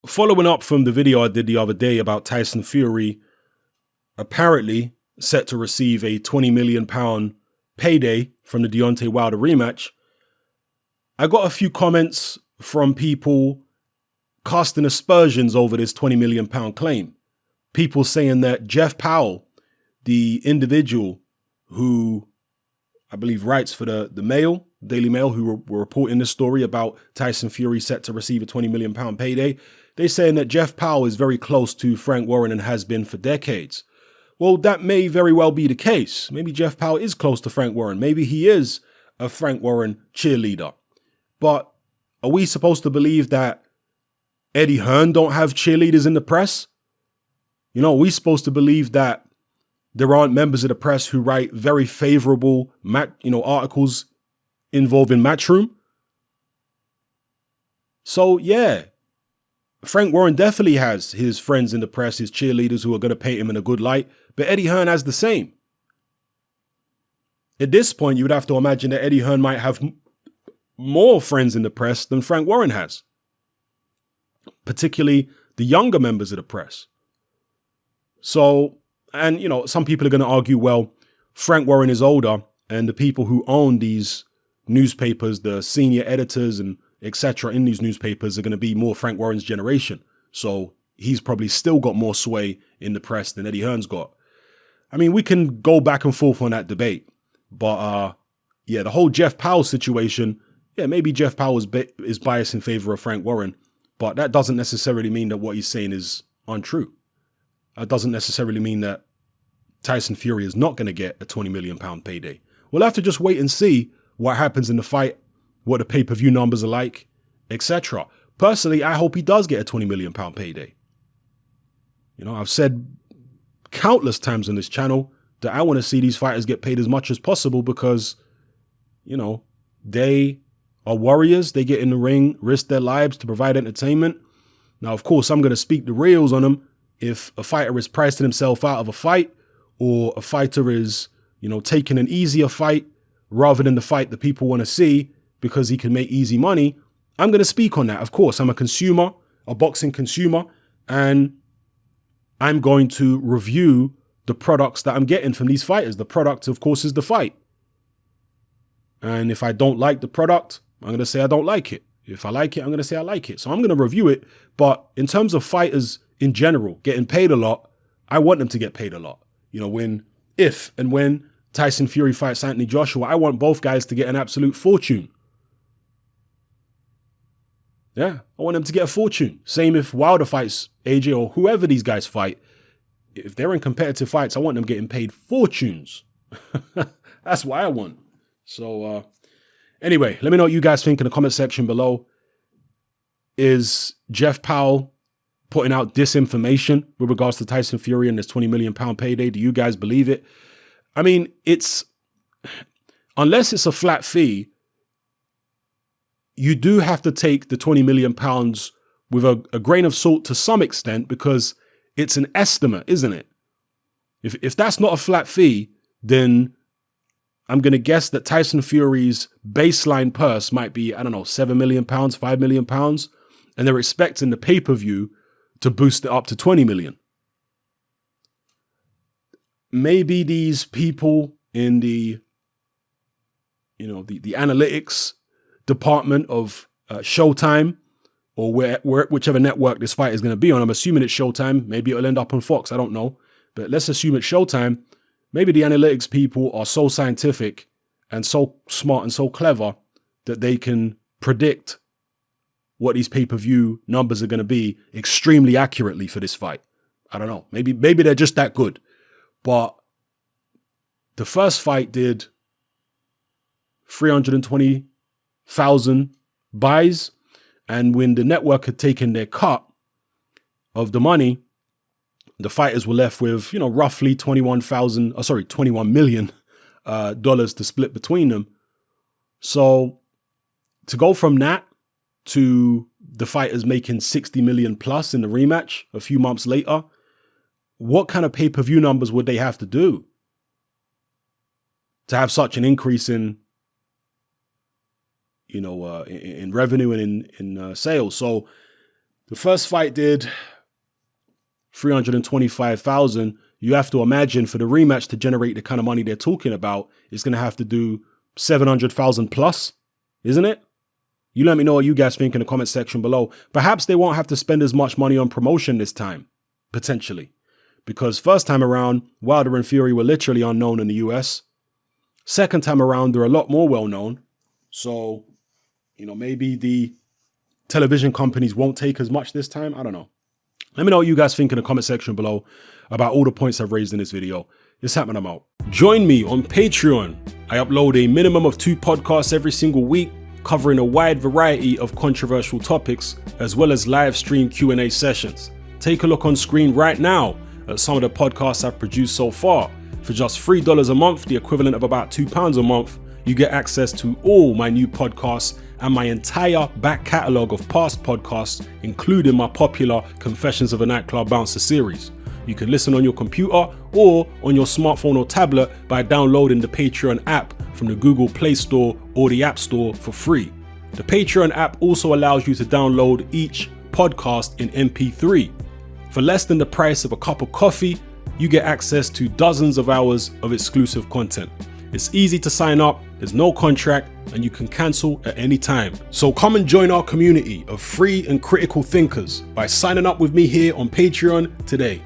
following up from the video I did the other day about Tyson Fury apparently set to receive a £20 million payday from the Deontay Wilder rematch, I got a few comments from people casting aspersions over this £20 million claim. People saying that Jeff Powell, the individual who I believe writes for the Mail, Daily Mail, who were reporting this story about Tyson Fury set to receive a £20 million payday, they're saying that Jeff Powell is very close to Frank Warren and has been for decades. Well, that may very well be the case. Maybe Jeff Powell is close to Frank Warren. Maybe he is a Frank Warren cheerleader. But are we supposed to believe that Eddie Hearn don't have cheerleaders in the press? You know, are we supposed to believe that there aren't members of the press who write very favorable articles involving Matchroom? So, yeah, Frank Warren definitely has his friends in the press, his cheerleaders who are going to paint him in a good light, but Eddie Hearn has the same. At this point, you would have to imagine that Eddie Hearn might have more friends in the press than Frank Warren has, particularly the younger members of the press. So, and, some people are going to argue, well, Frank Warren is older and the people who own these newspapers, the senior editors and etc. in these newspapers are going to be more Frank Warren's generation. So he's probably still got more sway in the press than Eddie Hearn's got. I mean, we can go back and forth on that debate. But the whole Jeff Powell situation, maybe Jeff Powell is biased in favor of Frank Warren, but that doesn't necessarily mean that what he's saying is untrue. That doesn't necessarily mean that Tyson Fury is not going to get a £20 million payday. We'll have to just wait and see what happens in the fight, what the pay-per-view numbers are like, etc. Personally, I hope he does get a £20 million payday. I've said countless times on this channel that I want to see these fighters get paid as much as possible because, they are warriors. They get in the ring, risk their lives to provide entertainment. Now, of course, I'm going to speak the reals on them. If a fighter is pricing himself out of a fight, or a fighter is, taking an easier fight rather than the fight that people want to see because he can make easy money, I'm going to speak on that. Of course, I'm a consumer, a boxing consumer, and I'm going to review the products that I'm getting from these fighters. The product, of course, is the fight. And if I don't like the product, I'm going to say I don't like it. If I like it, I'm going to say I like it. So I'm going to review it. But in terms of fighters in general getting paid a lot, I want them to get paid a lot. If and when Tyson Fury fights Anthony Joshua, I want both guys to get an absolute fortune. Yeah, I want them to get a fortune. Same if Wilder fights AJ or whoever these guys fight. If they're in competitive fights, I want them getting paid fortunes. That's what I want. So anyway, let me know what you guys think in the comment section below. Is Jeff Powell putting out disinformation with regards to Tyson Fury and this £20 million payday? Do you guys believe it? I mean, unless it's a flat fee, you do have to take the £20 million with a grain of salt to some extent because it's an estimate, isn't it? If that's not a flat fee, then I'm going to guess that Tyson Fury's baseline purse might be, I don't know, £7 million, £5 million, and they're expecting the pay-per-view to boost it up to 20 million. Maybe these people in the analytics department of Showtime or whichever network this fight is going to be on. I'm assuming it's Showtime. Maybe it'll end up on Fox. I don't know. But let's assume it's Showtime. Maybe the analytics people are so scientific and so smart and so clever that they can predict what these pay-per-view numbers are going to be extremely accurately for this fight. I don't know. Maybe they're just that good. But the first fight did 320,000 buys. And when the network had taken their cut of the money, the fighters were left with, roughly $21 million dollars to split between them. So to go from that to the fighters making 60 million plus in the rematch a few months later, what kind of pay-per-view numbers would they have to do to have such an increase in revenue and in sales? So The first fight did 325,000. You have to imagine for the rematch to generate the kind of money they're talking about, it's going to have to do 700,000 plus, isn't it? You let me know what you guys think in the comment section below. Perhaps they won't have to spend as much money on promotion this time, potentially. Because first time around, Wilder and Fury were literally unknown in the US. Second time around, they're a lot more well-known. So, maybe the television companies won't take as much this time. I don't know. Let me know what you guys think in the comment section below about all the points I've raised in this video. It's happening, I'm out. Join me on Patreon. I upload a minimum of 2 podcasts every single week, covering a wide variety of controversial topics, as well as live stream Q&A sessions. Take a look on screen right now at some of the podcasts I've produced so far. For just $3 a month, the equivalent of about £2 a month, you get access to all my new podcasts and my entire back catalogue of past podcasts, including my popular Confessions of a Nightclub Bouncer series. You can listen on your computer or on your smartphone or tablet by downloading the Patreon app from the Google Play Store or the App Store for free. The Patreon app also allows you to download each podcast in MP3. For less than the price of a cup of coffee, you get access to dozens of hours of exclusive content. It's easy to sign up, there's no contract, and you can cancel at any time. So come and join our community of free and critical thinkers by signing up with me here on Patreon today.